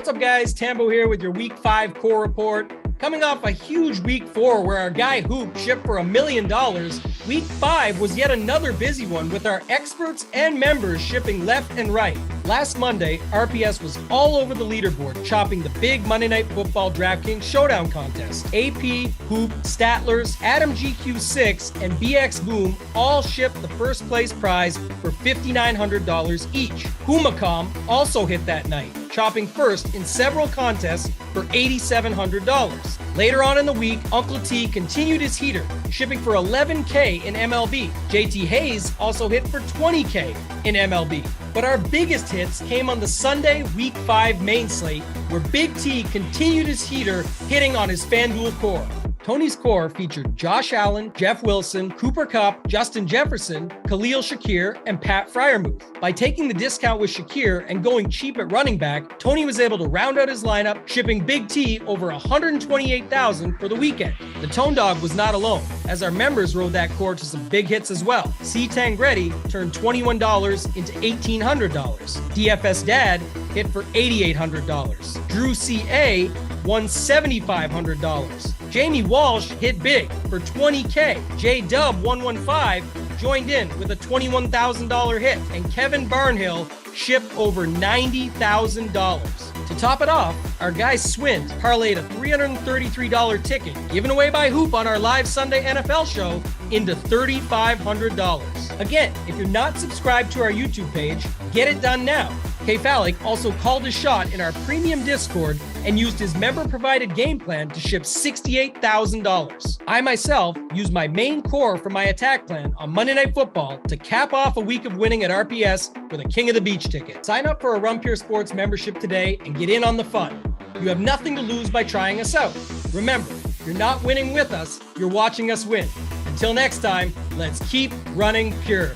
What's up, guys? Tambo here with your Week 5 core report. Coming off a huge Week 4 where our guy Hoop shipped for $1 million, Week 5 was yet another busy one with our experts and members shipping left and right. Last Monday, RPS was all over the leaderboard, chopping the big Monday Night Football Draftkings Showdown contest. AP, Hoop, Statlers, Adam GQ6, and BX Boom all shipped the first place prize for $5,900 each. Humacom also hit that night, chopping first in several contests for $8,700. Later on in the week, Uncle T continued his heater, shipping for $11K in MLB. JT Hayes also hit for $20K in MLB. But our biggest hits came on the Sunday Week 5 main slate, where Big T continued his heater, hitting on his FanDuel core. Tony's core featured Josh Allen, Jeff Wilson, Cooper Kupp, Justin Jefferson, Khalil Shakir, and Pat Freiermuth. By taking the discount with Shakir and going cheap at running back, Tony was able to round out his lineup, shipping Big T over $128,000 for the weekend. The Tone Dog was not alone, as our members rode that core to some big hits as well. C. Tangretti turned $21 into $1,800. DFS Dad hit for $8,800. Drew C.A. won $7,500. Jamie Walsh hit big for $20K. JDub115 joined in with a $21,000 hit, and Kevin Barnhill shipped over $90,000. To top it off, our guy Swint parlayed a $333 ticket given away by Hoop on our live Sunday NFL show into $3,500. Again, if you're not subscribed to our YouTube page, get it done now. K-Falik also called his shot in our premium Discord and used his member-provided game plan to ship $68,000. I myself used my main core for my attack plan on Monday Night Football to cap off a week of winning at RPS with a King of the Beach ticket. Sign up for a Run Pure Sports membership today and get in on the fun. You have nothing to lose by trying us out. Remember, you're not winning with us, you're watching us win. Until next time, let's keep running pure.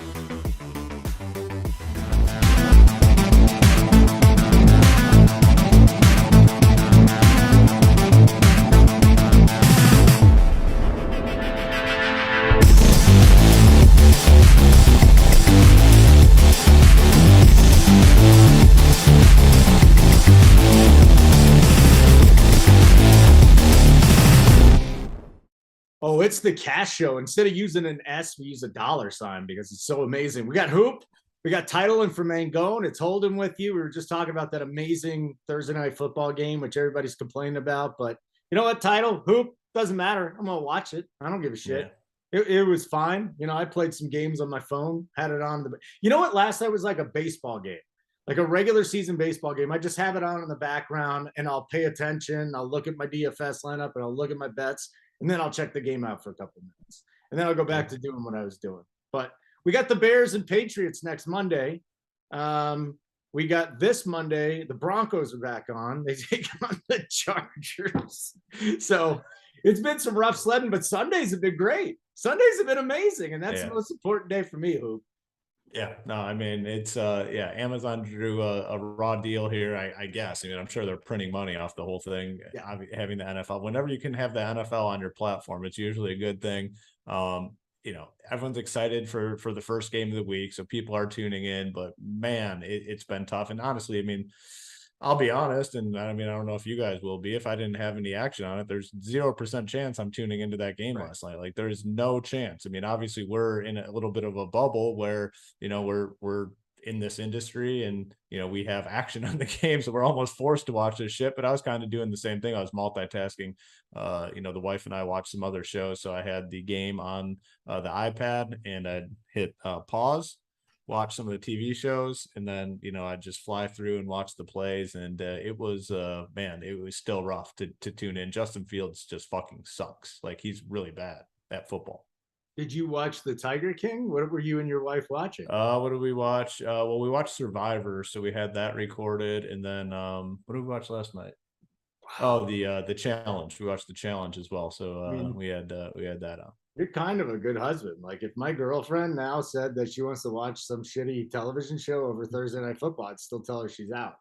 Oh, it's the cash show. Instead of using an S, we use a $sign because it's so amazing. We got Hoop. We got Title and for Mangone. It's Holden with you. We were just talking about that amazing Thursday night football game, which everybody's complaining about. But you know what, Title, Hoop, doesn't matter. I'm going to watch it. I don't give a shit. Yeah. It was fine. You know, I played some games on my phone, had it on. You know what? Last night was like a baseball game, like a regular season baseball game. I just have it on in the background and I'll pay attention. I'll look at my DFS lineup and I'll look at my bets. And then I'll check the game out for a couple of minutes. And then I'll go back to doing what I was doing. But we got the Bears and Patriots next Monday. We got this Monday, the Broncos are back on. They take on the Chargers. So it's been some rough sledding, but Sundays have been great. Sundays have been amazing. And that's the most important day for me, Hoop. Yeah, no, I mean, it's, Amazon drew a raw deal here, I guess. I mean, I'm sure they're printing money off the whole thing, having the NFL. Whenever you can have the NFL on your platform, it's usually a good thing. You know, everyone's excited for the first game of the week, so people are tuning in, but man, it's been tough. And honestly, I mean, I'll be honest, and I mean, I don't know if you guys will be. If I didn't have any action on it, there's 0% chance I'm tuning into that game last night. Like, there's no chance. I mean, obviously, we're in a little bit of a bubble where, you know, we're in this industry and, you know, we have action on the game, so we're almost forced to watch this shit. But I was kind of doing the same thing. I was multitasking. You know, the wife and I watched some other shows, so I had the game on the iPad and I'd hit pause, watch some of the TV shows, and then, you know, I'd just fly through and watch the plays. And it was, man, it was still rough to tune in. Justin Fields just fucking sucks. Like, he's really bad at football. Did you watch the Tiger King? What were you and your wife watching? What did we watch? Well, we watched Survivor, so we had that recorded. And then what did we watch last night? Wow. Oh, the challenge. We watched the challenge as well. So we had that on. You're kind of a good husband. Like, if my girlfriend now said that she wants to watch some shitty television show over Thursday Night Football, I'd still tell her she's out.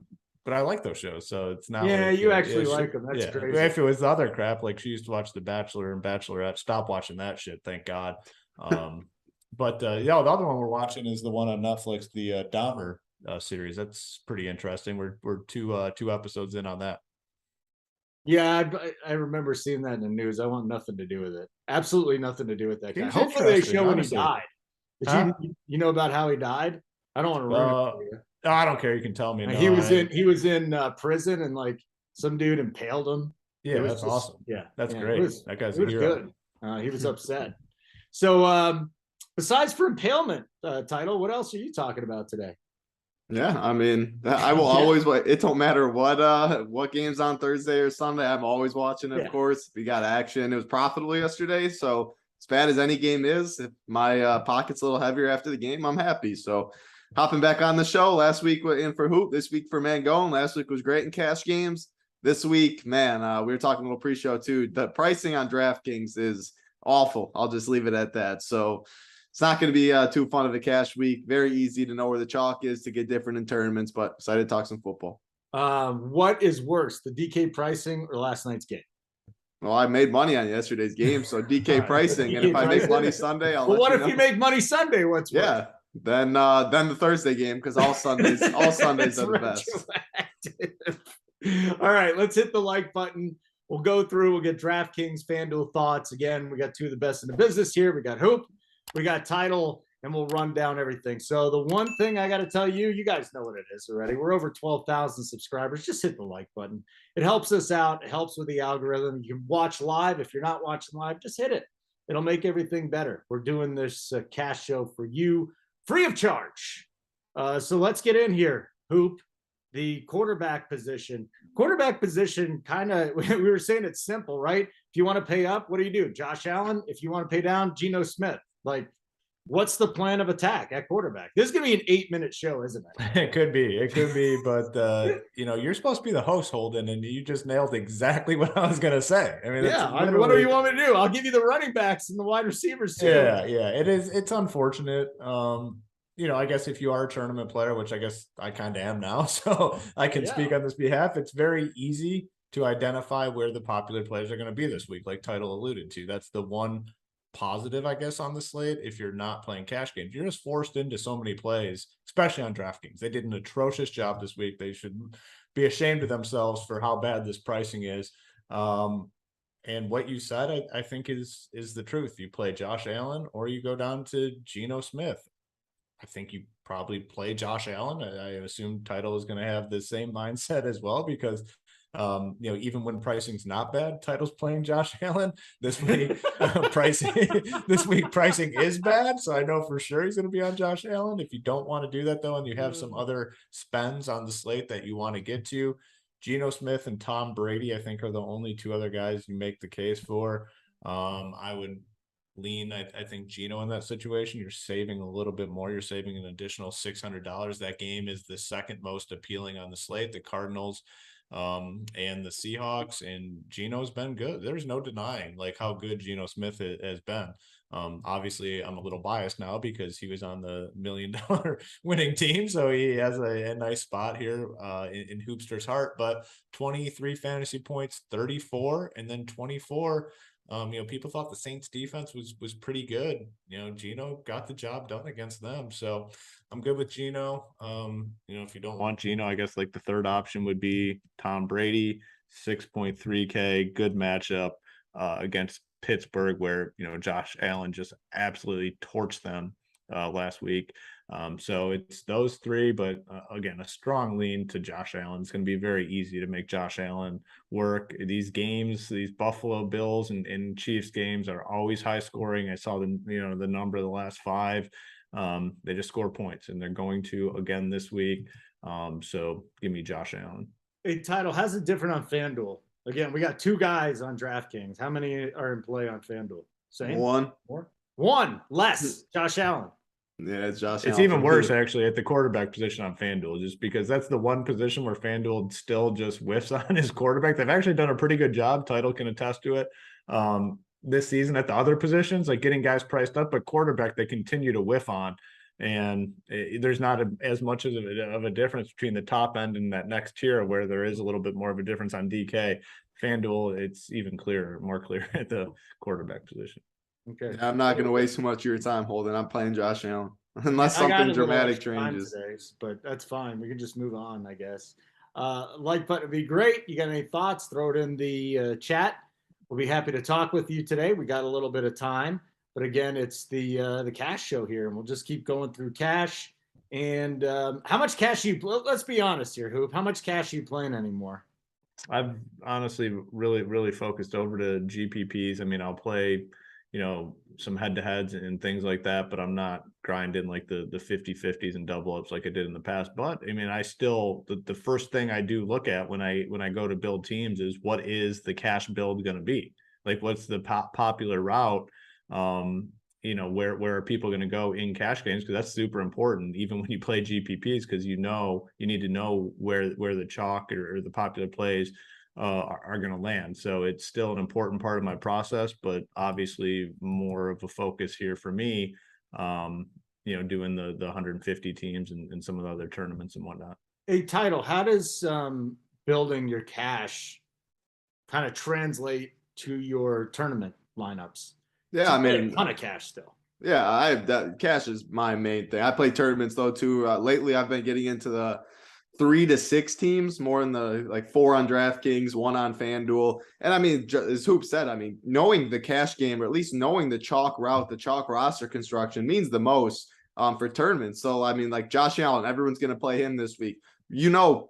But I like those shows, so it's not. Yeah, like, you actually like them. That's crazy. If it was the other crap, like she used to watch The Bachelor and Bachelorette, stop watching that shit. Thank God. But the other one we're watching is the one on Netflix, the Dahmer series. That's pretty interesting. We're two episodes in on that. Yeah, I remember seeing that in the news. I want nothing to do with it. Absolutely nothing to do with that guy. Seems Hopefully they interesting, show when he honestly. died. Did Huh? you know about how he died? I don't want to ruin it for you. I don't care. You can tell me. No, He was in prison, and like some dude impaled him. Yeah, that's awesome. Yeah, that's yeah, great. That guy's a hero. Good. He was upset. So besides for impalement, title, what else are you talking about today? Yeah, I mean, I will always wait. It don't matter what game's on Thursday or Sunday. I'm always watching, of course. We got action. It was profitable yesterday, so as bad as any game is, if my pocket's a little heavier after the game, I'm happy. So hopping back on the show. Last week in for Hoop, this week for Mangone. Last week was great in cash games. This week, man, we were talking a little pre-show too. The pricing on Draftkings is awful. I'll just leave it at that. So it's not going to be too fun of a cash week. Very easy to know where the chalk is to get different in tournaments, but excited to talk some football. What is worse, the DK pricing or last night's game? Well, I made money on yesterday's game, so DK pricing. And if I make money Sunday, I'll. Well, what if you make money Sunday? What's worse? Yeah, then the Thursday game, because all Sundays are the best. All right, let's hit the like button. We'll go through. We'll get DraftKings, FanDuel thoughts. Again, we got two of the best in the business here. We got Hoop, we got Title, and we'll run down everything. So the one thing I got to tell you, you guys know what it is already. We're over 12,000 subscribers. Just hit the like button. It helps us out. It helps with the algorithm. You can watch live. If you're not watching live, just hit it. It'll make everything better. We're doing this cash show for you free of charge. So let's get in here. Hoop, the quarterback position. Quarterback position, kind of, we were saying it's simple, right? If you want to pay up, what do you do? Josh Allen. If you want to pay down, Geno Smith. Like, what's the plan of attack at quarterback? This is going to be an 8-minute show, isn't it? It could be, but you're supposed to be the host, Holden, and you just nailed exactly what I was going to say. I mean, what do you want me to do? I'll give you the running backs and the wide receivers too. Yeah, it's unfortunate. I guess if you are a tournament player, which I guess I kind of am now, so I can speak on this behalf, it's very easy to identify where the popular players are going to be this week, like Title alluded to. That's the one positive, I guess, on the slate. If you're not playing cash games, you're just forced into so many plays, especially on DraftKings. They did an atrocious job this week. They should be ashamed of themselves for how bad this pricing is. And what you said, I think is the truth. You play Josh Allen or you go down to Geno Smith. I think you probably play Josh Allen. I assume Title is going to have the same mindset as well, because even when pricing's not bad, Title's playing Josh Allen. This week pricing is bad, so I know for sure he's going to be on Josh Allen. If you don't want to do that though, and you have some other spends on the slate that you want to get to, Geno Smith and Tom Brady, I think, are the only two other guys you make the case for. I would lean, I think, Geno in that situation. You're saving a little bit more. You're saving an additional $600. That game is the second most appealing on the slate. The Cardinals and the Seahawks, and Geno's been good. There's no denying like how good Geno Smith has been. Obviously I'm a little biased now because he was on the $1 million winning team, so he has a nice spot here in Hoopster's heart. But 23 fantasy points, 34, and then 24. People thought the Saints defense was pretty good. Geno got the job done against them. So I'm good with Geno. If you don't want Geno, I guess like the third option would be Tom Brady, 6.3K, good matchup against Pittsburgh, where, Josh Allen just absolutely torched them last week. So it's those three, but again, a strong lean to Josh Allen. It's going to be very easy to make Josh Allen work. These games, these Buffalo Bills and Chiefs games are always high scoring. I saw the number of the last 5. They just score points, and they're going to again this week. So give me Josh Allen. Hey, Title, how's it different on FanDuel? Again, we got 2 guys on DraftKings. How many are in play on FanDuel? Same? One. More? One less. Josh Allen. Yeah, it's Josh. It's even worse actually at the quarterback position on FanDuel, just because that's the one position where FanDuel still just whiffs on his quarterback. They've actually done a pretty good job. Title can attest to it. This season at the other positions, like getting guys priced up, but quarterback they continue to whiff on, and there's not as much of a difference between the top end and that next tier where there is a little bit more of a difference on DK. FanDuel, it's even more clear at the quarterback position. Okay. Yeah, I'm not going to waste too much of your time, Holden. I'm playing Josh Allen. unless I got something a little dramatic extra time changes. today, but that's fine. We can just move on, I guess. Like button would be great. You got any thoughts? Throw it in the chat. We'll be happy to talk with you today. We got a little bit of time, but again, it's the cash show here, and we'll just keep going through cash. And how much cash you? Let's be honest here, Hoop. How much cash are you playing anymore? I've honestly really focused over to GPPs. I mean, I'll play, some head-to-heads and things like that, but I'm not grinding like the 50-50s and double ups like I did in the past. But I mean, I still the first thing I do look at when I go to build teams is what is the cash build going to be? Like, what's the popular route? Where are people going to go in cash games? Because that's super important, even when you play GPPs, because you need to know where the chalk or the popular plays are going to land. So it's still an important part of my process, but obviously more of a focus here for me, doing the 150 teams and some of the other tournaments and whatnot. Hey, Title, how does building your cash kind of translate to your tournament lineups? Yeah, I mean, a ton of cash still. Yeah, I have that. Cash is my main thing. I play tournaments though too. Lately, I've been getting into the 3 to 6 teams, more in the like 4 on DraftKings, 1 on FanDuel. And I mean, as Hoop said, I mean, knowing the cash game, or at least knowing the chalk route, the chalk roster construction means the most for tournaments. So I mean, like Josh Allen, everyone's going to play him this week.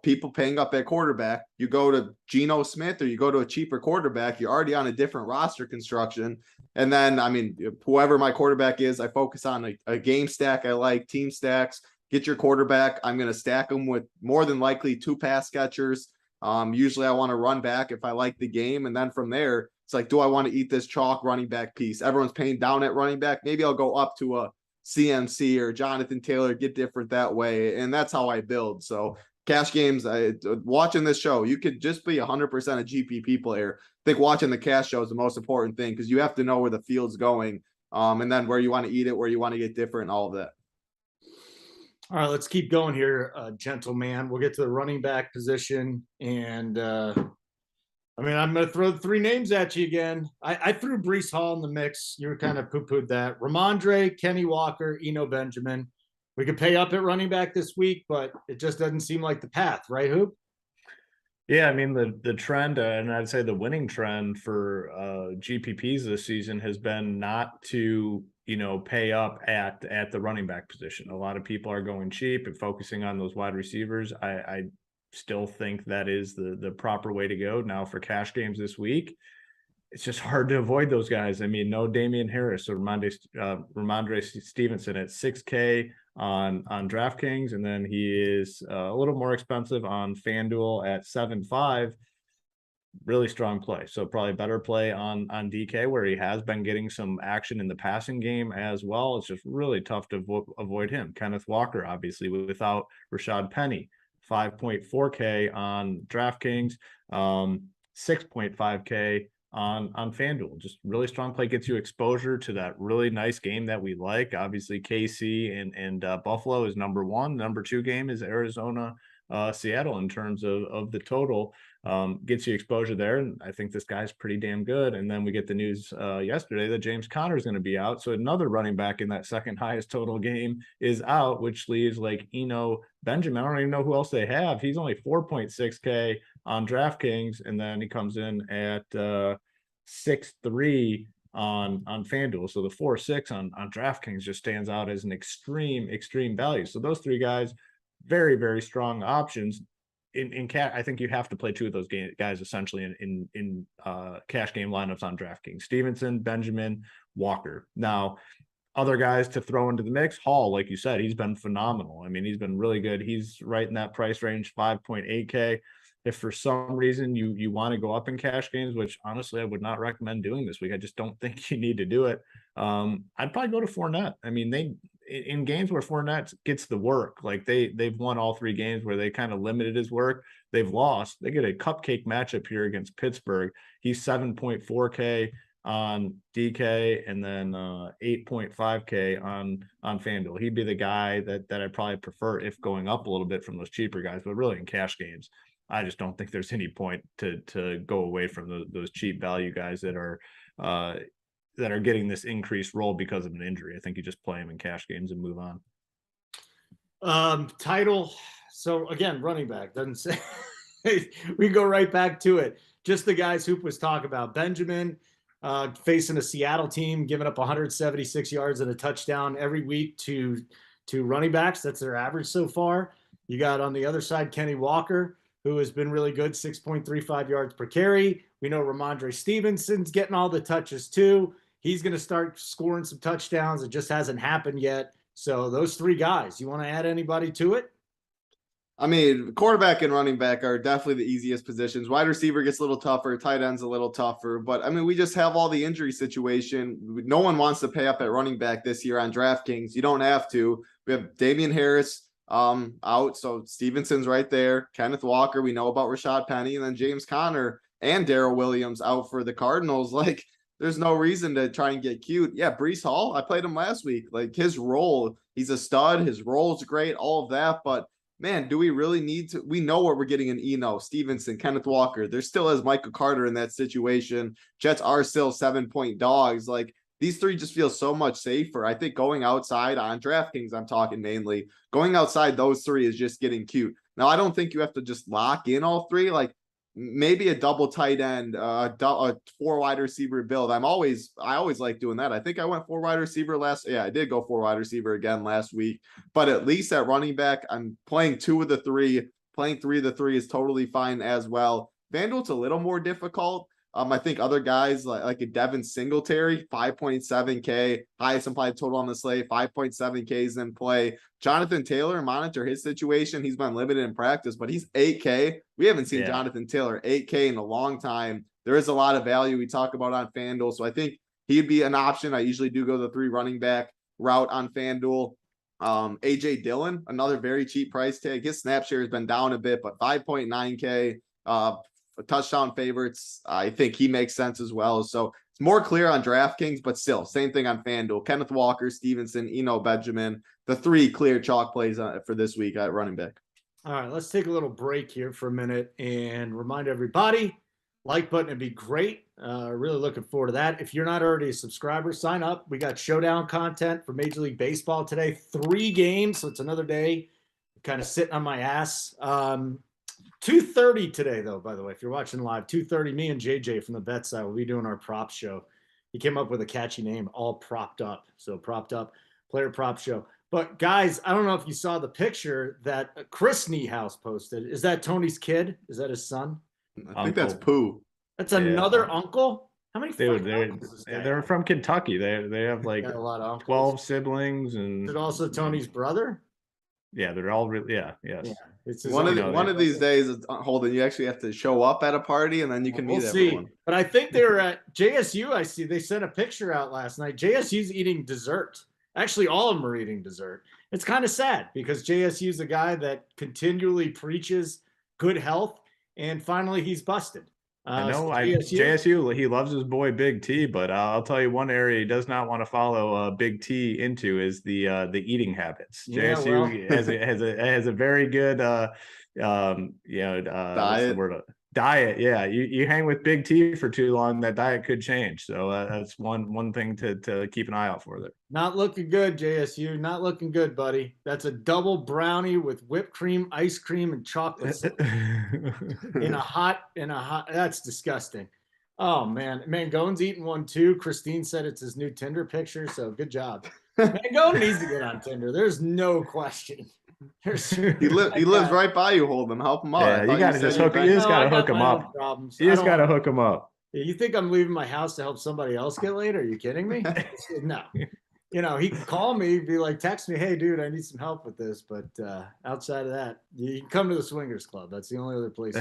People paying up at quarterback. You go to Geno Smith or you go to a cheaper quarterback, you're already on a different roster construction. And then, I mean, whoever my quarterback is, I focus on a game stack. I like team stacks. Get your quarterback. I'm going to stack them with more than likely 2 pass catchers. Usually I want to run back if I like the game. And then from there, it's like, do I want to eat this chalk running back piece? Everyone's paying down at running back. Maybe I'll go up to a CMC or Jonathan Taylor, get different that way. And that's how I build. So cash games, watching this show, you could just be 100% a GPP player. I think watching the cash show is the most important thing because you have to know where the field's going, and then where you want to eat it, where you want to get different, all of that. All right, let's keep going here, gentleman. We'll get to the running back position. And I'm going to throw 3 names at you again. I threw Breece Hall in the mix. You were kind of poo-pooed that. Ramondre, Kenny Walker, Eno Benjamin. We could pay up at running back this week, but it just doesn't seem like the path, right, Hoop? Yeah, I mean, the trend, and I'd say the winning trend for GPPs this season has been not to, pay up at the running back position. A lot of people are going cheap and focusing on those wide receivers. I still think that is the proper way to go. Now for cash games this week, it's just hard to avoid those guys. I mean, no Damian Harris or Ramondre Stevenson at 6K on DraftKings, and then he is a little more expensive on FanDuel at 7.5. Really strong play. So probably better play on DK, where he has been getting some action in the passing game as well. It's just really tough to avoid him. Kenneth Walker, obviously, without Rashad Penny, 5.4K on DraftKings, 6.5K on FanDuel. Just really strong play, gets you exposure to that really nice game that we like. Obviously, KC and Buffalo is number 1. Number 2 game is Arizona, Seattle in terms of the total. Gets you exposure there, and I think this guy's pretty damn good. And then we get the news yesterday that James Conner is going to be out, so another running back in that second highest total game is out, which leaves like Eno Benjamin. I don't even know who else they have. He's only 4.6K on DraftKings, and then he comes in at 6.3 on FanDuel. So the 4.6 on DraftKings just stands out as an extreme value. So those 3 guys, very, very strong options. In cash, I think you have to play 2 of those guys essentially in cash game lineups on DraftKings: Stevenson, Benjamin, Walker. Now, other guys to throw into the mix, Hall, like you said, he's been phenomenal. I mean, he's been really good. He's right in that price range, 5.8K. If for some reason you want to go up in cash games, which honestly I would not recommend doing this week, I just don't think you need to do it. I'd probably go to Fournette. I mean, in games where Fournette gets the work, like they've won all 3 games where they kind of limited his work, they've lost. They get a cupcake matchup here against Pittsburgh. He's 7.4K on DK and then 8.5K on FanDuel. He'd be the guy that I'd probably prefer if going up a little bit from those cheaper guys, but really in cash games, I just don't think there's any point to go away from those cheap value guys that are getting this increased role because of an injury. I think you just play them in cash games and move on. Title. So again, running back doesn't say. We go right back to it. Just the guys Hoop was talking about. Benjamin facing a Seattle team, giving up 176 yards and a touchdown every week to running backs. That's their average so far. You got on the other side Kenny Walker, who has been really good, 6.35 yards per carry. We know Ramondre Stevenson's getting all the touches too. He's going to start scoring some touchdowns. It just hasn't happened yet. So those three guys, you want to add anybody to it? I mean, quarterback and running back are definitely the easiest positions. Wide receiver gets a little tougher. Tight end's a little tougher. But, I mean, we just have all the injury situation. No one wants to pay up at running back this year on DraftKings. You don't have to. We have Damian Harris out, so Stevenson's right there. Kenneth Walker, we know about Rashad Penny. And then James Conner and Darrell Williams out for the Cardinals. Like, there's no reason to try and get cute. Yeah, Breece Hall, I played him last week. Like, his role, he's a stud. His role's great, all of that. But, man, do we really need to? We know what we're getting in Eno, Stevenson, Kenneth Walker. There still is Michael Carter in that situation. Jets are still 7-point dogs. Like, these three just feel so much safer. I think going outside on DraftKings, I'm talking mainly, going outside those three is just getting cute. Now, I don't think you have to just lock in all three. Like, maybe a double tight end, a 4 wide receiver build. I always like doing that. I think I went 4 wide receiver I did go 4 wide receiver again last week, but at least at running back, I'm playing 2 of the 3. Playing 3 of the 3 is totally fine as well. FanDuel's a little more difficult. I think other guys like a Devin Singletary, 5.7K, highest implied total on the slate, 5.7K is in play. Jonathan Taylor, monitor his situation. He's been limited in practice, but he's 8K. We haven't seen Jonathan Taylor 8K in a long time. There is a lot of value we talk about on FanDuel, so I think he'd be an option. I usually do go the 3 running back route on FanDuel. AJ Dillon, another very cheap price tag. His snap share has been down a bit, but 5.9K. Touchdown favorites, I think he makes sense as well. So it's more clear on DraftKings, but still, same thing on FanDuel. Kenneth Walker, Stevenson, Eno Benjamin, the 3 clear chalk plays for this week at running back. All right, let's take a little break here for a minute and remind everybody, like button would be great. Really looking forward to that. If you're not already a subscriber, sign up. We got showdown content for Major League Baseball today. 3 games, so it's another day kind of sitting on my ass. 2:30 today, though, by the way, if you're watching live, 2:30, me and JJ from the bet side will be doing our prop show. He came up with a catchy name, All Propped Up. So propped up, player prop show. But guys, I don't know if you saw the picture that Chris Niehaus posted. Is that Tony's kid? Is that his son? I think that's Pooh. That's another uncle? How many they're from Kentucky. They have like a lot of 12 siblings. And is it also Tony's brother? Yeah, they're all really, yes. Yeah. It's one of these days, Holden, you actually have to show up at a party and then you can meet everyone. But I think they were at JSU. I see they sent a picture out last night. JSU's eating dessert. Actually, all of them are eating dessert. It's kind of sad because JSU's a guy that continually preaches good health, and finally he's busted. I know JSU, he loves his boy Big T, but I'll tell you one area he does not want to follow Big T into is the eating habits. Yeah, JSU has a very good diet. Yeah, you hang with Big T for too long, that diet could change. So that's one thing to keep an eye out for there. Not looking good, JSU. Not looking good, buddy. That's a double brownie with whipped cream, ice cream, and chocolate in a hot. That's disgusting. Oh man, Mangone's eating one too. Christine said it's his new Tinder picture, so good job. Mangone needs to get on Tinder. There's no question. He lives right by you, Holden. Help him out. Yeah, you got to just hook. You just got to hook him up. You just got to hook him up. You think I'm leaving my house to help somebody else get laid? Are you kidding me? No. He can call me, be like, text me, hey, dude, I need some help with this. But outside of that, you can come to the Swingers Club. That's the only other place.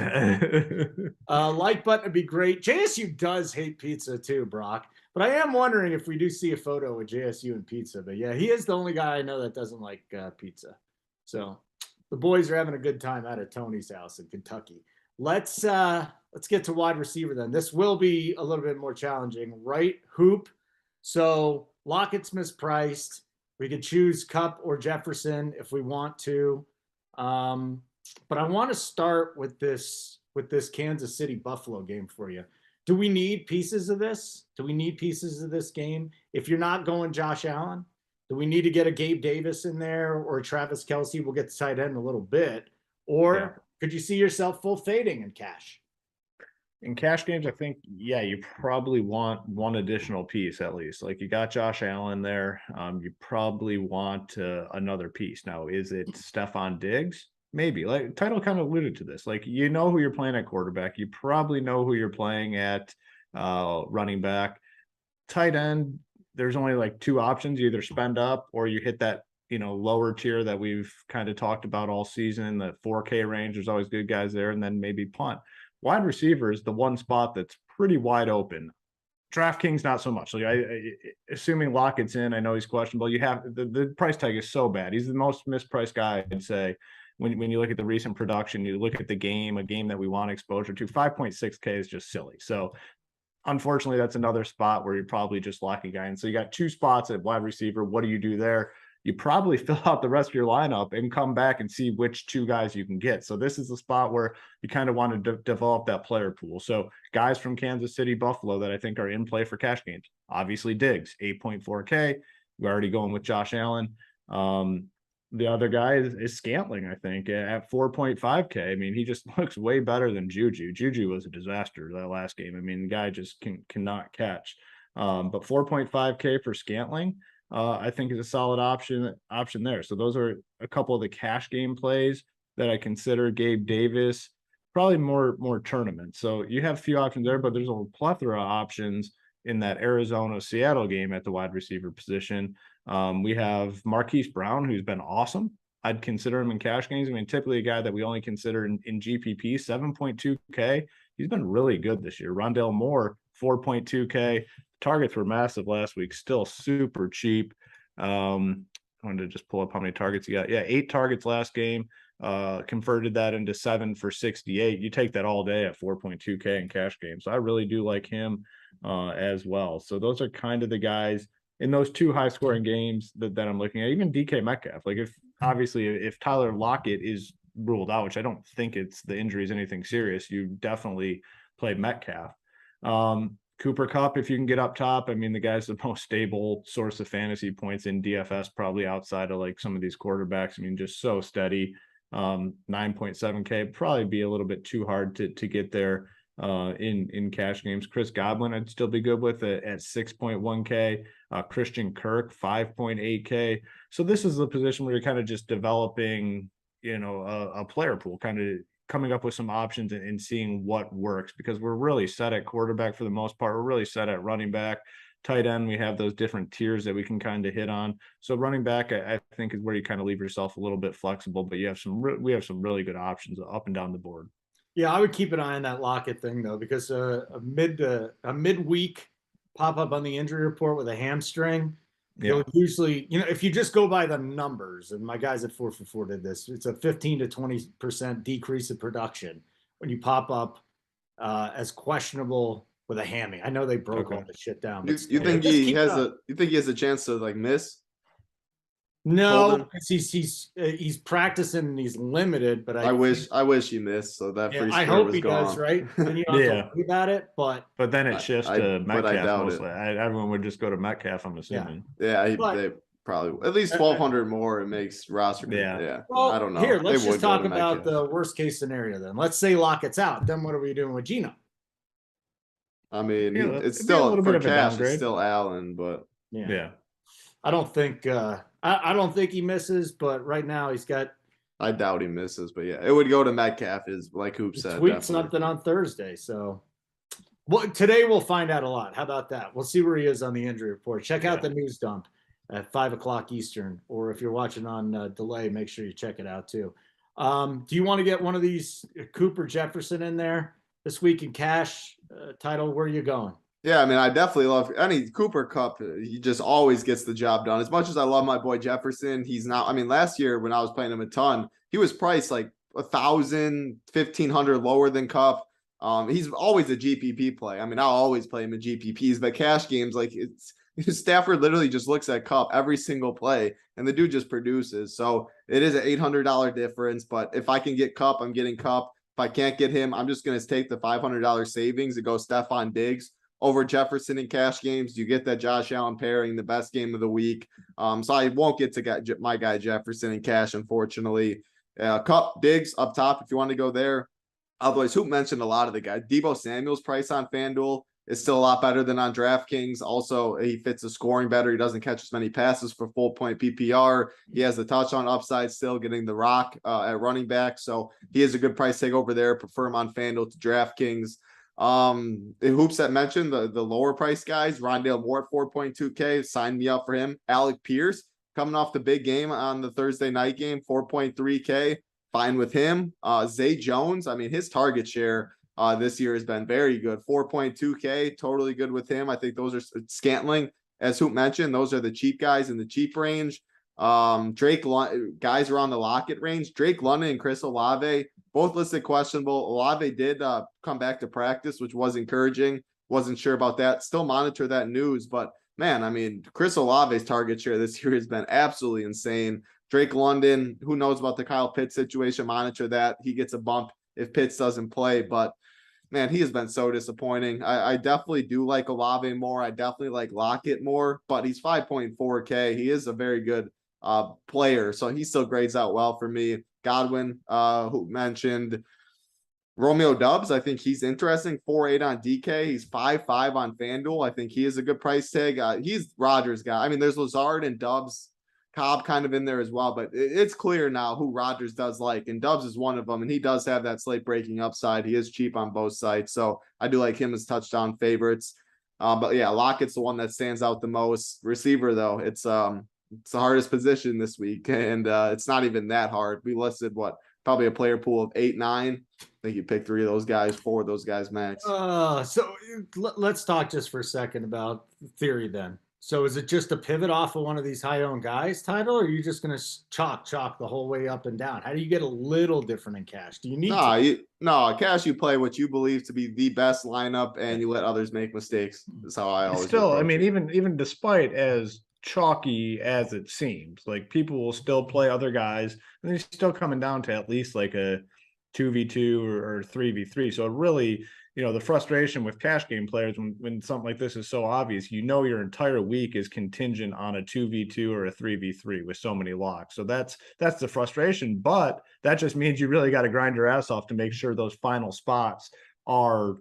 Like button would be great. JSU does hate pizza too, Brock. But I am wondering if we do see a photo with JSU and pizza. But yeah, he is the only guy I know that doesn't like pizza. So the boys are having a good time out at Tony's house in Kentucky. Let's get to wide receiver then. This will be a little bit more challenging, right? Hoop. So Lockett's mispriced. We could choose Cup or Jefferson if we want to. But I want to start with this Kansas City Buffalo game for you. Do we need pieces of this? Do we need pieces of this game? If you're not going Josh Allen, Do we need to get a Gabe Davis in there or a Travis Kelce? We'll get the tight end in a little bit. Or could you see yourself full fading in cash? In cash games, I think, yeah, you probably want one additional piece at least. Like you got Josh Allen there. You probably want another piece. Now, is it Stephon Diggs? Maybe. Like Title kind of alluded to this. Like you know who you're playing at quarterback. You probably know who you're playing at running back. Tight end, there's only like two options. You either spend up or you hit that, lower tier that we've kind of talked about all season, the 4K range. There's always good guys there, and then maybe punt. Wide receiver is the one spot that's pretty wide open. Draftkings, not so much. Like assuming Lockett's in, I know he's questionable. You have the price tag is so bad. He's the most mispriced guy, I'd say. When you look at the recent production, you look at the game, a game that we want exposure to, 5.6K is just silly. So unfortunately, that's another spot where you're probably just locking guy in. So you got two spots at wide receiver. What do you do there? You probably fill out the rest of your lineup and come back and see which two guys you can get. So this is the spot where you kind of want to develop that player pool. So guys from Kansas City, Buffalo that I think are in play for cash games. Obviously Diggs, 8.4K. We're already going with Josh Allen. The other guy is Scantling, I think, at 4.5K. I mean, he just looks way better than Juju. Juju was a disaster that last game. I mean, the guy just cannot catch. But 4.5K for Scantling, I think is a solid option there. So those are a couple of the cash game plays that I consider. Gabe Davis, probably more tournament. So you have a few options there, but there's a plethora of options in that Arizona-Seattle game at the wide receiver position. We have Marquise Brown, who's been awesome. I'd consider him in cash games. I mean, typically a guy that we only consider in GPP, 7.2K. He's been really good this year. Rondale Moore, 4.2K. Targets were massive last week, still super cheap. I wanted to just pull up how many targets he got. Yeah, 8 targets last game. Converted that into 7 for 68. You take that all day at 4.2K in cash games. So I really do like him as well. So those are kind of the guys in those two high scoring games that I'm looking at. Even DK Metcalf. Like if Tyler Lockett is ruled out, which I don't think it's the injury is anything serious, you definitely play Metcalf. Cooper Kupp, if you can get up top. I mean, the guy's the most stable source of fantasy points in DFS, probably outside of like some of these quarterbacks. I mean, just so steady. 9.7K, probably be a little bit too hard to get there in cash games. Chris Godwin, I'd still be good with it at 6.1K. Christian Kirk, 5.8K. So this is the position where you're kind of just developing, a player pool, kind of coming up with some options and seeing what works, because we're really set at quarterback for the most part. We're really set at running back. Tight end, we have those different tiers that we can kind of hit on. So running back, I think, is where you kind of leave yourself a little bit flexible, but we have some really good options up and down the board. Yeah, I would keep an eye on that Lockett thing though, because a midweek pop up on the injury report with a hamstring. You'll usually, if you just go by the numbers, and my guys at 4 for 4 did this, it's a 15 to 20% decrease in production when you pop up as questionable with a hammy. I know they broke all this shit down. You think he has a chance to like miss? No, he's practicing and he's limited, but I wish he missed, so that free I hope he does, right? Then you don't have to worry about it, but then it shifts to Metcalf. But I doubt mostly. Everyone would just go to Metcalf, I'm assuming. They probably at least 1,200 more. It makes roster. Yeah. Well, I don't know. Here, let's just talk about the worst case scenario then. Let's say Lockett's out. Then what are we doing with Geno? I mean, it's still for cash. It's still Allen, but yeah. I don't think I don't think he misses, but right now he's got. I doubt he misses, but yeah, it would go to Metcalf, is like Hoop said. Tweet something on Thursday, so today we'll find out a lot. How about that? We'll see where he is on the injury report. Check out the news dump at 5:00 Eastern, or if you're watching on delay, make sure you check it out too. Do you want to get one of these Cooper Jefferson in there this week in cash title? Where are you going? Yeah, I mean, I definitely love any Cooper Kupp. He just always gets the job done. As much as I love my boy Jefferson, he's not. I mean, last year when I was playing him a ton, he was priced like 1,000, 1,500 lower than Kupp. He's always a GPP play. I mean, I'll always play him in GPPs, but cash games, like Stafford literally just looks at Kupp every single play, and the dude just produces. So it is an $800 difference, but if I can get Kupp, I'm getting Kupp. If I can't get him, I'm just going to take the $500 savings and go Stephon Diggs over Jefferson in cash games. You get that Josh Allen pairing, the best game of the week. So I won't get to my guy Jefferson in cash, unfortunately. Cup, Diggs up top if you want to go there. Otherwise, Hoop mentioned a lot of the guys. Deebo Samuel's price on FanDuel is still a lot better than on DraftKings. Also, he fits the scoring better. He doesn't catch as many passes for full point PPR. He has the touchdown upside still, getting the rock at running back. So he is a good price tag over there. Prefer him on FanDuel to DraftKings. The Hoops that mentioned the lower price guys, Rondale Moore at 4.2K. Sign me up for him. Alec Pierce coming off the big game on the Thursday night game, 4.3K. Fine with him. Zay Jones, I mean, his target share this year has been very good. 4.2K, totally good with him. I think those are Scantling, as Hoop mentioned. Those are the cheap guys in the cheap range. Guys around the Lockett range. Drake London and Chris Olave, both listed questionable. Olave did come back to practice, which was encouraging. Wasn't sure about that. Still monitor that news, but man, I mean, Chris Olave's target share this year has been absolutely insane. Drake London, who knows about the Kyle Pitts situation? Monitor that. He gets a bump if Pitts doesn't play, but man, he has been so disappointing. I definitely do like Olave more. I definitely like Lockett more, but he's 5.4K. He is a very good player, so he still grades out well for me. Godwin, who mentioned Romeo Dubs, I think he's interesting. 4.8 on DK. He's 5.5 on FanDuel. I think he is a good price tag. He's Rodgers' guy. I mean, there's Lazard and Dubs, Cobb kind of in there as well, but it's clear now who Rodgers does like, and Dubs is one of them, and he does have that slate breaking upside. He is cheap on both sides, so I do like him as touchdown favorites. But yeah, Lockett's the one that stands out the most. Receiver though, it's the hardest position this week, and it's not even that hard. We listed probably a player pool of 8, 9. I think you pick 3 of those guys, 4 of those guys max. So let's talk just for a second about theory then. So is it just a pivot off of one of these high-owned guys title, or are you just going to chalk the whole way up and down? How do you get a little different in cash? Do you need cash, you play what you believe to be the best lineup, and you let others make mistakes. That's how I always still, I mean, it. even despite as chalky as it seems, like people will still play other guys, and they're still coming down to at least like a 2v2 or 3v3. So it really, the frustration with cash game players when something like this is so obvious, your entire week is contingent on a 2v2 or a 3v3 with so many locks. So that's the frustration, but that just means you really got to grind your ass off to make sure those final spots are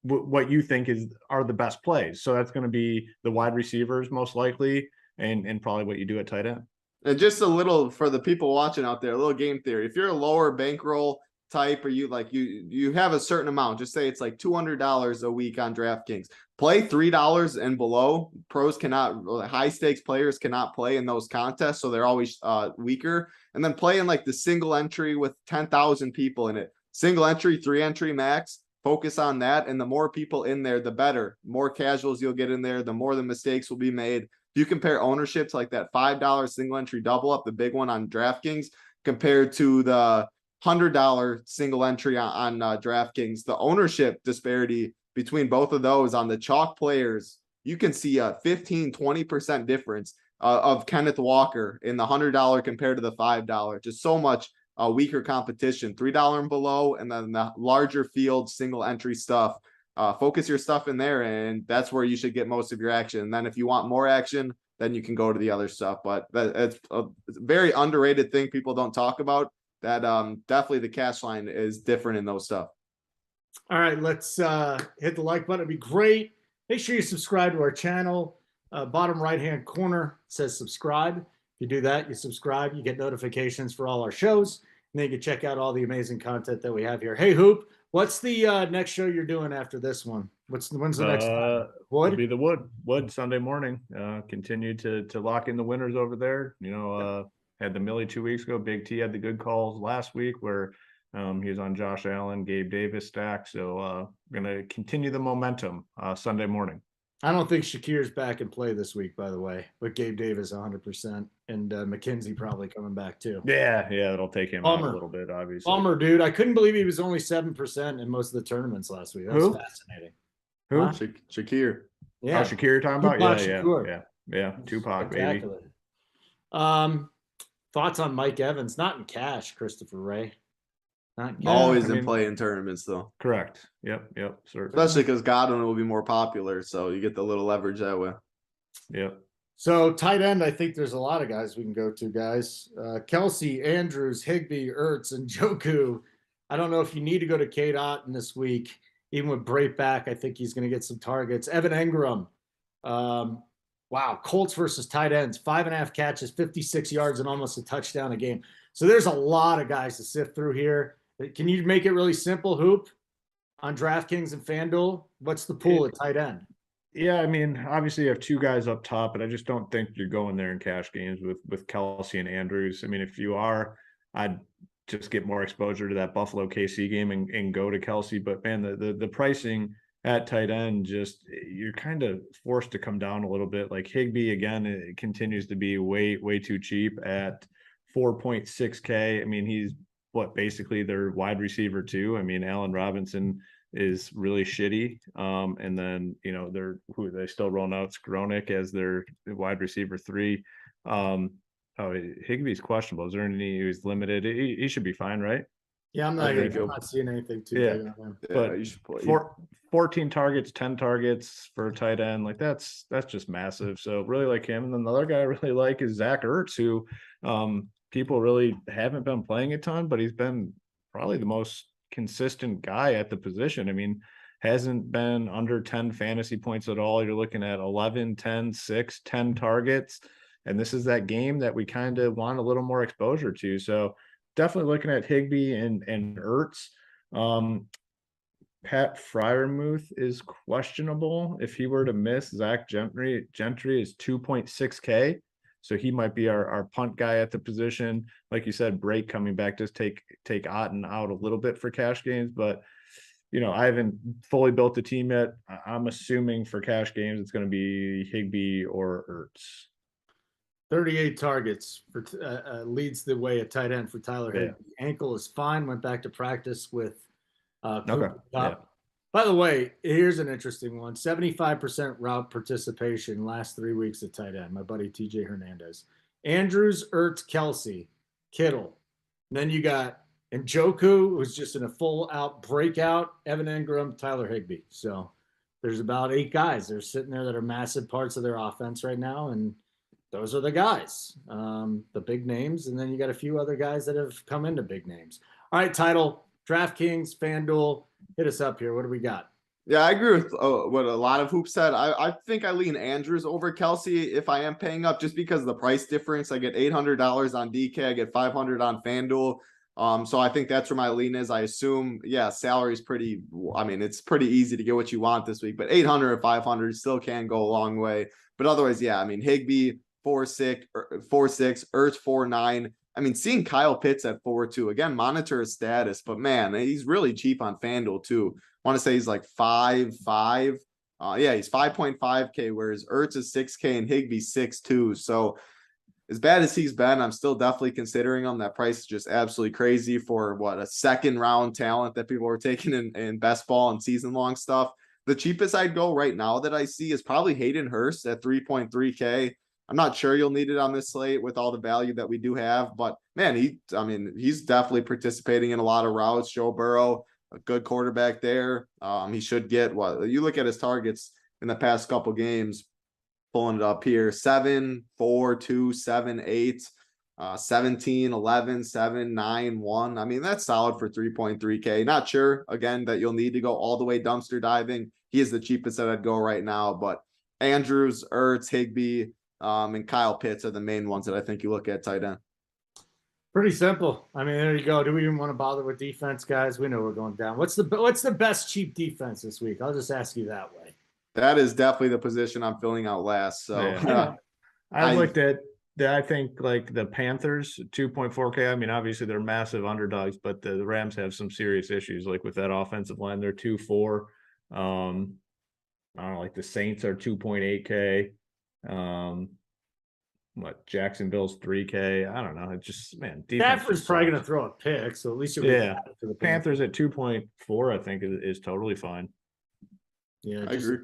what you think are the best plays. So that's going to be the wide receivers most likely, and probably what you do at tight end. And just a little for the people watching out there, a little game theory. If you're a lower bankroll type, or you have a certain amount, just say it's like $200 a week on DraftKings, play $3 and below. Pros cannot, high stakes players cannot play in those contests, so they're always weaker. And then play in like the single entry with 10,000 people in it. Single entry, 3 entry max. Focus on that, and the more people in there, the better. More casuals you'll get in there, the more the mistakes will be made. If you compare ownership to like that $5 single entry double up, the big one on DraftKings, compared to the $100 single entry on DraftKings, the ownership disparity between both of those on the chalk players, you can see a 15-20% difference of Kenneth Walker in the $100 compared to the $5. Just so much weaker competition. $3 and below, and then the larger field single entry stuff. Focus your stuff in there, and that's where you should get most of your action. And then if you want more action, then you can go to the other stuff. But it's a very underrated thing people don't talk about. That definitely the cash line is different in those stuff. All right, let's hit the like button. It'd be great. Make sure you subscribe to our channel. Bottom right-hand corner says subscribe. If you do that, you subscribe, you get notifications for all our shows, and then you can check out all the amazing content that we have here. Hey, Hoop, what's the next show you're doing after this one? When's the next time? Wood? It'll be the Wood Sunday morning. Continue to lock in the winners over there. Had the Millie 2 weeks ago. Big T had the good calls last week where he was on Josh Allen, Gabe Davis stack. So going to continue the momentum Sunday morning. I don't think Shakir's back in play this week, by the way, but Gabe Davis 100%, and McKenzie probably coming back too. Yeah, it'll take him out a little bit, obviously. Bummer, dude. I couldn't believe he was only 7% in most of the tournaments last week. That was fascinating. Who? Huh? Shakir. Yeah. Oh, Shakir you're talking about? Tupac, yeah. Tupac, baby. Thoughts on Mike Evans? Not in cash, Christopher Ray. Not yet. Always I in mean- play in tournaments though, Correct. Yep. Certainly. especially because Godwin will be more popular, so you get the little leverage that way. Yep. So tight end, I think there's a lot of guys we can go to, guys. Kelsey, Andrews, Higbee, Ertz, and Joku. I don't know if you need to go to Kate Otten this week. Even with Brait back, I think he's going to get some targets. Evan Engram. Wow, Colts versus tight ends. 5.5 catches, 56 yards, and almost a touchdown a game. So there's a lot of guys to sift through here. Can you make it really simple, Hoop, on DraftKings and FanDuel? What's the pool at tight end? Yeah, I mean, obviously you have two guys up top, but I just don't think you're going there in cash games with Kelsey and Andrews. I mean, if you are, I'd just get more exposure to that Buffalo KC game and go to Kelsey. But man, the pricing at tight end, just you're kind of forced to come down a little bit. Like Higbee again, it continues to be way too cheap at 4.6K. I mean, he's basically their wide receiver too. I mean, Allen Robinson is really shitty. And then, they still rolling out Skronik as their wide receiver 3. Higbee's questionable. Is there any, he's limited? He should be fine, right? Yeah, I'm not seeing anything too big on him. But you should play. 14 targets, 10 targets for a tight end. Like that's just massive. So really like him. And then the other guy I really like is Zach Ertz, who people really haven't been playing a ton, but he's been probably the most consistent guy at the position. I mean, hasn't been under 10 fantasy points at all. You're looking at 11, 10, 6, 10 targets. And this is that game that we kind of want a little more exposure to. So definitely looking at Higbee and Ertz. Pat Freiermuth is questionable. If he were to miss, Zach Gentry is 2.6K. So he might be our punt guy at the position. Like you said, Brait coming back, just take Otten out a little bit for cash games. But, I haven't fully built the team yet. I'm assuming for cash games, it's going to be Higbee or Ertz. 38 targets for leads the way at tight end for Tyler Higbee. Ankle is fine. Went back to practice with Cooper Kupp. Yeah. By the way, here's an interesting one. 75% route participation last 3 weeks at tight end. My buddy TJ Hernandez. Andrews, Ertz, Kelsey, Kittle. And then you got Njoku, who's just in a full-out breakout. Evan Engram, Tyler Higbee. So there's about 8 guys that are sitting there that are massive parts of their offense right now, and those are the guys, the big names. And then you got a few other guys that have come into big names. All right, title, DraftKings, FanDuel, hit us up here. What do we got? Yeah, I agree with what a lot of hoops said. I think I lean Andrews over Kelsey if I am paying up, just because of the price difference. I get $800 on DK, I get $500 on FanDuel. So I think that's where my lean is. I assume, salary is it's pretty easy to get what you want this week, but 800 or 500 still can go a long way. But otherwise, Higbee 4.6, Ertz 4.9. Seeing Kyle Pitts at 4.2, again, monitor his status, but man, he's really cheap on FanDuel too. I want to say he's like 5.5. He's 5.5K, whereas Ertz is 6K and Higbee 6.2. So as bad as he's been, I'm still definitely considering him. That price is just absolutely crazy for a second round talent that people are taking in best ball and season long stuff. The cheapest I'd go right now that I see is probably Hayden Hurst at 3.3K. I'm not sure you'll need it on this slate with all the value that we do have, but man, he's definitely participating in a lot of routes. Joe Burrow, a good quarterback there. He should get you look at his targets in the past couple games, pulling it up here: 7, 4, 2, 7, 8, 17, 11, 7, 9, 1. That's solid for 3.3K. Not sure again that you'll need to go all the way dumpster diving. He is the cheapest that I'd go right now, but Andrews, Ertz, Higbee, and Kyle Pitts are the main ones that I think you look at tight end. Pretty simple. There you go. Do we even want to bother with defense, guys? We know we're going down. What's the best cheap defense this week? I'll just ask you that way. That is definitely the position I'm filling out last. So I looked at I think like the Panthers 2.4K. Obviously they're massive underdogs, but the Rams have some serious issues like with that offensive line. They're 2.4. I don't know, like the Saints are 2.8K. Jacksonville's 3K. I don't know. It's just, man, Stafford's probably going to throw a pick, so at least you'll for the Panthers at 2.4. I think is totally fine. Yeah, I agree.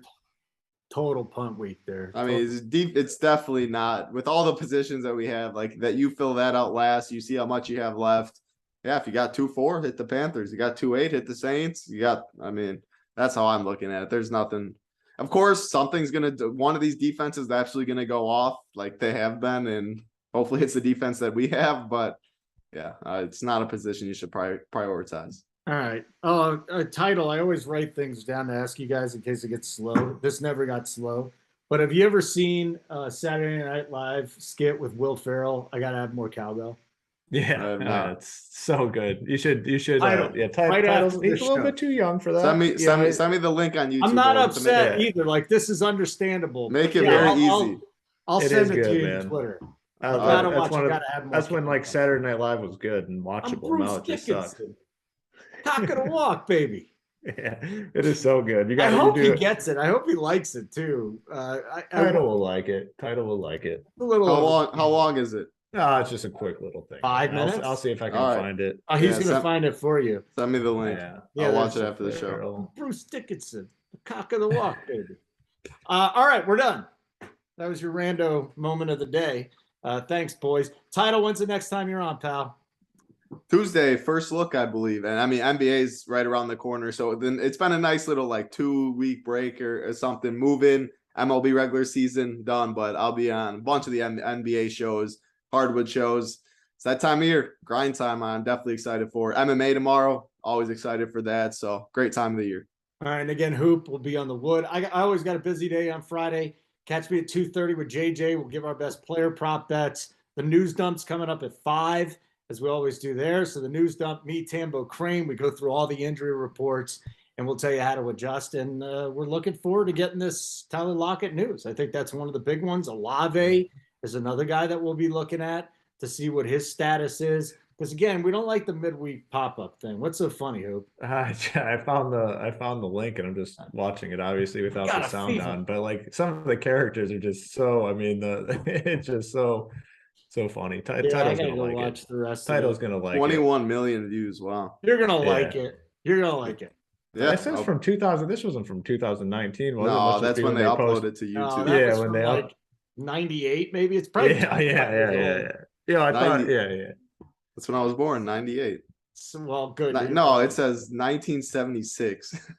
Total punt week there. It's deep. It's definitely not with all the positions that we have, like that. You fill that out last. You see how much you have left. Yeah, if you got 2-4, hit the Panthers. You got 2-8, hit the Saints. I mean, that's how I'm looking at it. There's nothing. Of course, something's gonna do. One of these defenses is absolutely gonna go off like they have been, and hopefully it's the defense that we have. But yeah, it's not a position you should prioritize. All right. A title. I always write things down to ask you guys in case it gets slow. This never got slow. But have you ever seen Saturday Night Live skit with Will Ferrell? I gotta have more cowbell. Yeah, it's so good. You should. Title. Yeah, Right titles. after He's a little bit too young for that. Send me the link on YouTube. I'm not Owen, upset either. Like, this is understandable. Make it very easy. I'll It send is it good, to you man. on Twitter. That's when like Saturday Night Live was good and I'm watchable. Bruce Now it just sucks. Dickinson. Cock of the walk, baby. Yeah, it is so good. I hope he gets it. I hope he likes it too. Title will like it. Title will like it. A little. How long is it? No, it's just a quick little thing. 5 minutes? I'll see if I can All right. find it. Oh, he's gonna find it for you. Send me the link. Yeah, I'll watch it that's after the show. Bruce Dickinson, the cock of the walk, baby. All right, we're done. That was your rando moment of the day. Thanks, boys. Title, when's the next time you're on, pal? Tuesday, first look, I believe. And I mean, NBA's right around the corner. So then it's been a nice little like 2-week break or something. Move in, MLB regular season done, but I'll be on a bunch of the NBA shows, hardwood shows. It's that time of year, grind time. I'm definitely excited for MMA tomorrow. Always excited for that. So great time of the year. All right, and again, Hoop will be on the wood. I always got a busy day on Friday. Catch me at 2:30 with JJ. We'll give our best player prop bets. The news dump's coming up at 5, as we always do there. So the news dump, me, Tambo, Crane, we go through all the injury reports, and we'll tell you how to adjust. And we're looking forward to getting this Tyler Lockett news. I think that's one of the big ones. Olave is another guy that we'll be looking at to see what his status is. Because again, we don't like the midweek pop-up thing. What's so funny, Hoop? I found the link and I'm just watching it obviously without the sound on. But like some of the characters are just so. I mean, it's just so funny. Title's gonna like watch it. The rest Title's gonna like 21 million views. Wow. You're gonna like it. You're gonna like it. Yeah. It says from 2000. This wasn't from 2019. Was it? No, that's when they uploaded to No, YouTube. that Yeah, was when from they like 98, maybe. It's probably Yeah. Yeah, I thought. 90. Yeah. That's when I was born, 98. Well, good. No, it says 1976.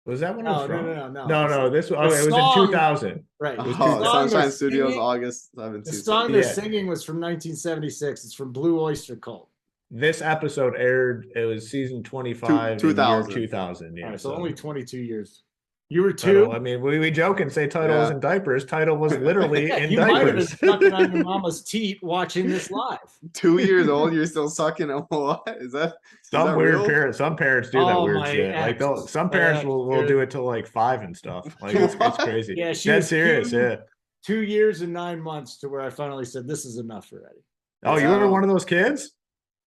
Was that when it was from? No. This was. It was in 2000. Right. Sunshine Studios, August 17th. The song they're singing was from 1976. It's from Blue Oyster Cult. This episode aired. It was season 25. 2000. 2000. Yeah. Right, so only 22 years. You were 2. Title, I mean, we joke and say Title was in diapers. Title was literally in you might have been diapers. sucking on your mama's teat watching this live. 2 years old, you're still sucking a what? Is that Some weird real? parents. Some parents do that weird shit. Like some parents will do it till like 5 and stuff. Like it's crazy. Yeah, she That's was serious. 2 years and 9 months to where I finally said, this is enough already. Oh, you were one of those kids?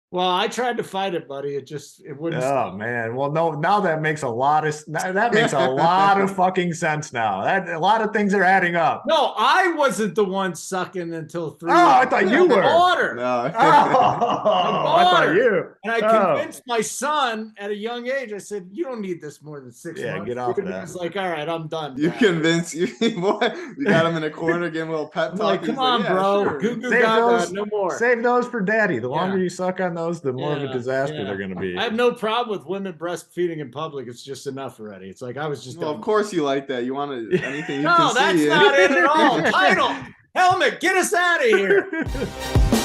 Well, I tried to fight it, buddy. It wouldn't. Oh stop. man. Well, no. Now that makes a lot of fucking sense. Now that a lot of things are adding up. No, I wasn't the one sucking until 3. Oh, I thought you were. Water. No. Oh, I thought you. And I convinced my son at a young age. I said, "You don't need this more than 6 months." Yeah, get off and that. He was like, "All right, I'm done." You convinced you. What? You got him in a corner, giving a little pep talk. Like, come on, bro. Goo goo Save gaga, those- no more. Save those for daddy. The longer you suck on those, the more of a Yeah, disaster yeah. they're going to be. I have no problem with women breastfeeding in public. It's just enough already. It's like I was just. Well, done. of course you like that. You want to anything you No, can that's see. not it at all. Title, helmet, get us out of here.